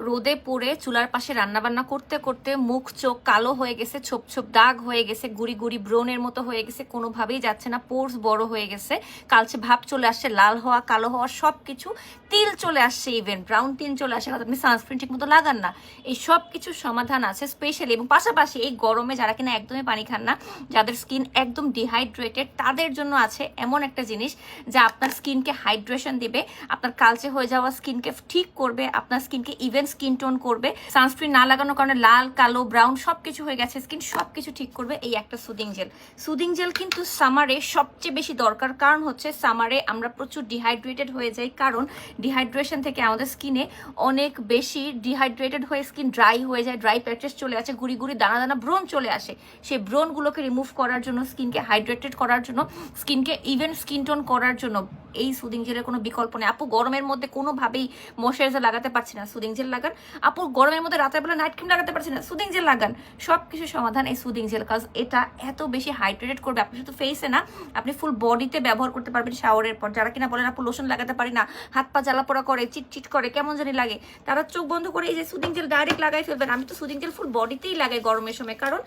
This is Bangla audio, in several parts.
রোদে পড়ে চুলার পাশে রান্নাবান্না করতে করতে মুখ চোখ কালো হয়ে গেছে, ছোপ ছোপ দাগ হয়ে গেছে, গুড়ি গুড়ি ব্রণের মতো হয়ে গেছে, কোনোভাবেই যাচ্ছে না, পোর্স বড় হয়ে গেছে, কালচে ভাব চলে আসছে, লাল হওয়া কালো হওয়া সব কিছু, তিল চলে আসছে, ইভেন ব্রাউন তিল চলে আসে, আপনি সানস্ক্রিন ঠিক মতো লাগান না, এই সব কিছুর সমাধান আছে স্পেশালি। এবং পাশাপাশি এই গরমে যারা কিনা একদমই পানি খান না, যাদের স্কিন একদম ডিহাইড্রেটেড, তাদের জন্য আছে এমন একটা জিনিস যা আপনার স্কিনকে হাইড্রেশন দিবে, আপনার কালচে হয়ে যাওয়া স্কিনকে ঠিক করবে, আপনার স্কিনকে ইভেন স্কিন টোন করবে, সানস্ক্রিন না লাগানোর কারণে লাল কালো ব্রাউন সবকিছু হয়ে গেছে স্কিন, সবকিছু ঠিক করবে এই একটা সুদিং জেল। সুদিং জেল কিন্তু সামারে সবচেয়ে বেশি দরকার, কারণ হচ্ছে সামারে আমরা প্রচুর ডিহাইড্রেটেড হয়ে যাই, কারণ ডিহাইড্রেশন থেকে আমাদের স্কিনে অনেক বেশি ডিহাইড্রেটেড হয়ে স্কিন ড্রাই হয়ে যায়, ড্রাই প্যাচেস চলে আসে, গুড়ি গুড়ি দানা দানা ব্রণ চলে আসে। সেই ব্রণগুলোকে রিমুভ করার জন্য, স্কিনকে হাইড্রেটেড করার জন্য, স্কিনকে ইভেন স্কিন টোন করার জন্য এই সুদিং জেলের কোনো বিকল্প নেই। আপু গরমের মধ্যে কোনোভাবেই ময়শ্চারাইজার লাগাতে পারছি না, সুদিং জেল লাগান। আপু গরমের মধ্যে রাতের বেলা নাইট ক্রিম লাগাতে পারছি না, সুদিং জেল লাগান। সব কিছু সমাধান এই সুদিং জেল, কাজ এটা এত বেশি হাইড্রেটেড করবে। আপনি শুধু ফেসে না, আপনি ফুল বডিতে ব্যবহার করতে পারবেন শাওয়ারের পর। যারা কিনা বলেন আপু লোশন লাগাতে পারি না, হাত পা জ্বালা পোড়া করে, চিটচিট করে, কেমন জানি লাগে, তারা চোখ বন্ধ করে এই যে সুদিং জেল ডাইরেক্ট লাগাই ফেলবেন। আমি তো সুদিং জেল ফুল বডিতেই লাগাই গরমের সময়, কারণ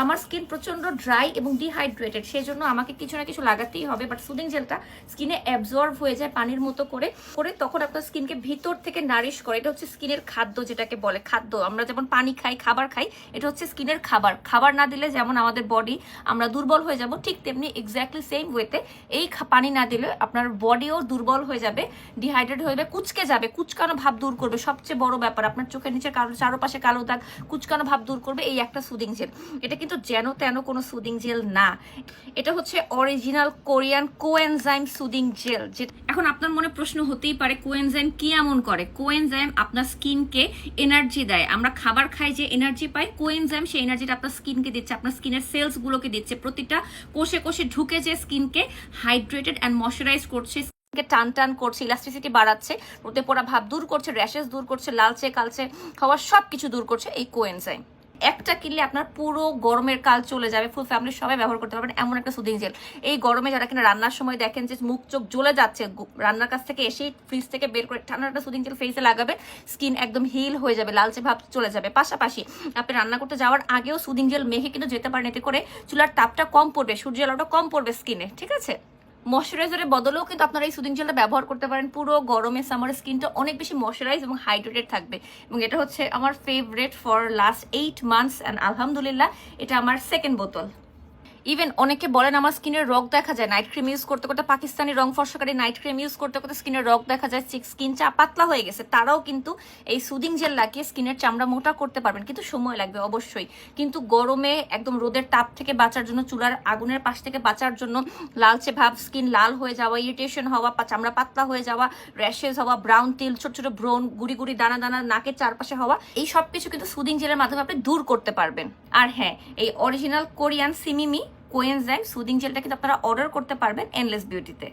আমার স্কিন প্রচন্ড ড্রাই এবং ডিহাইড্রেটেড, সেই জন্য আমাকে কিছু না কিছু লাগাতেই হবে। বাট সুদিং জেলটা স্কিনে অ্যাবজর্ব হয়ে যায় পানির মতো করে করে, তখন আপনার স্কিনকে ভিতর থেকে নারিশ করে। এটা হচ্ছে স্কিনের খাদ্য, যেটাকে বলে খাদ্য। আমরা যেমন পানি খাই, খাবার খাই, এটা হচ্ছে স্কিনের খাবার। খাবার না দিলে যেমন আমাদের বডি আমরা দুর্বল হয়ে যাব, ঠিক তেমনি এক্স্যাক্টলি সেম ওয়েতে এই পানি না দিলে আপনার বডিও দুর্বল হয়ে যাবে, ডিহাইড্রেট হয়ে যাবে, কুচকে যাবে, কুচকানো ভাব দূর করবে। সবচেয়ে বড় ব্যাপার, আপনার চোখের নিচে চারপাশে কালো দাগ, কুচকানো ভাব দূর করবে এই একটা সুদিং জেল। এটা কিন্তু যেন তেন কোনো সুদিং জেল না, এটা হচ্ছে original Korean coenzyme soothing jail. এখন আপনার মনে প্রশ্ন হতেই পারে কোএনজাইম কি এমন করে? কোএনজাইম আপনার স্কিনকে এনার্জি দেয়। আমরা খাবার খাই যে এনার্জি পাই, কোএনজাইম সেই এনার্জিটা আপনার স্কিনকে দিচ্ছে, আপনার স্কিনের সেলস গুলোকে দিচ্ছে, প্রতিটা কোষে কোষে ঢুকে যে স্কিনকে হাইড্রেটেড অ্যান্ড ময়শ্চারাইজ করছে, টান টান করছে, ইলাস্টিসিটি বাড়াচ্ছে, রোদে পোড়া ভাব দূর করছে, র্যাশেস দূর করছে, লালচে কালচে হওয়া সব কিছু দূর করছে এই কোএনজাইম। একটা কিনলে আপনার পুরো গরমের কাল চলে যাবে, ফুল ফ্যামিলির সবাই ব্যবহার করতে পারবেন এমন একটা সুদিং জেল। এই গরমে যারা কিনা রান্নার সময় দেখেন যে মুখ চোখ জ্বলে যাচ্ছে, রান্নার কাছ থেকে এসেই ফ্রিজ থেকে বের করে ঠান্ডা একটা সুদিং জেল ফেসে লাগাবে, স্কিন একদম হিল হয়ে যাবে, লালচে ভাব চলে যাবে। পাশাপাশি আপনি রান্না করতে যাওয়ার আগেও সুদিং জেল মেখে কিন্তু যেতে পারেন, এতে করে চুলার তাপটা কম পড়বে, সূর্যের আলোটা কম পড়বে স্কিনে, ঠিক আছে? ময়শ্চারাইজারের বদলেও কিন্তু আপনারা এই সুদিং জেলটা ব্যবহার করতে পারেন। পুরো গরমে সামার স্কিনটা অনেক বেশি ময়শ্চারাইজ এবং হাইড্রেটেড থাকবে। এবং এটা হচ্ছে আমার favourite for last 8 months and আলহামদুলিল্লাহ এটা আমার সেকেন্ড বোতল। ইভেন অনেকে বলেন আমার স্কিনের রগ দেখা যায় নাইট ক্রিম ইউজ করতে করতে, পাকিস্তানি রং ফর্সাকারী নাইট ক্রিম ইউজ করতে করতে স্কিনের রগ দেখা যায়, স্কিন পাতলা হয়ে গেছে, তারাও কিন্তু এই সুদিং জেল লাগিয়ে স্কিনের চামড়া মোটা করতে পারবেন, কিন্তু সময় লাগবে অবশ্যই। কিন্তু গরমে একদম রোদের তাপ থেকে বাঁচার জন্য, চুলার আগুনের পাশ থেকে বাঁচার জন্য, লালচে ভাব, স্কিন লাল হয়ে যাওয়া, ইরিটেশন হওয়া, চামড়া পাতলা হয়ে যাওয়া, র্যাশেস হওয়া, ব্রাউন তিল, ছোট ছোট ব্রণ, গুড়ি গুড়ি দানা দানা নাকের চারপাশে হওয়া, এই সব কিছু কিন্তু সুদিং জেলের মাধ্যমে আপনি দূর করতে পারবেন। আর হ্যাঁ, এই অরিজিনাল কোরিয়ান সিমিমি কোএনজাইম সুদিং জেলটা কিন্তু আপনারা অর্ডার করতে পারবেন এন্ডলেস বিউটিতে।